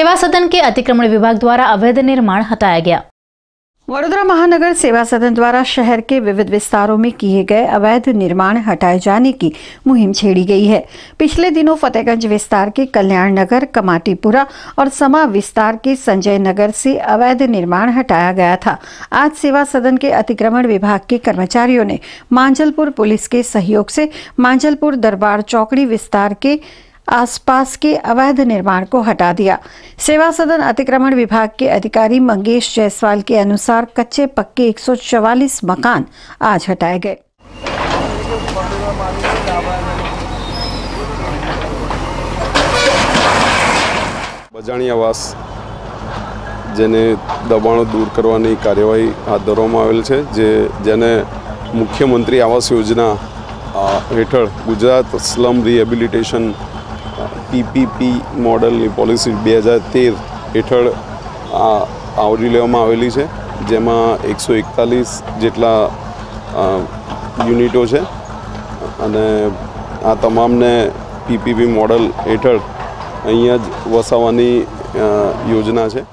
सेवा सदन के अतिक्रमण विभाग द्वारा अवैध निर्माण हटाया गया। वडोदरा महानगर सेवा सदन द्वारा शहर के विविध विस्तारों में किए गए अवैध निर्माण हटाए जाने की मुहिम छेड़ी गई है। पिछले दिनों फतेहगंज विस्तार के कल्याण नगर, कमाटीपुरा और समा विस्तार के संजय नगर से अवैध निर्माण हटाया गया था। आज सेवा सदन के अतिक्रमण विभाग के कर्मचारियों ने मांजलपुर पुलिस के सहयोग से मांजलपुर दरबार चौकड़ी विस्तार के आसपास के अवैध निर्माण को हटा दिया। सेवा सदन अतिक्रमण विभाग के अधिकारी मंगेश जायसवाल के अनुसार कच्चे पक्के 144 मकान आज हटाए गए। बजाणी आवास जेने दबाणो दूर करवानी कार्यवाही हाथ धरवामां आवेल छे, जेने मुख्यमंत्री आवास योजना हेठळ Gujarat slum rehabilitation PPP model policy 2013 हेठळ आवरी लेवामां आवेली छे, जेमां 141 जेटला यूनिटो छे अने आ तमामने PPP मॉडल हेठळ अहींया ज वसावવાની योजना छे।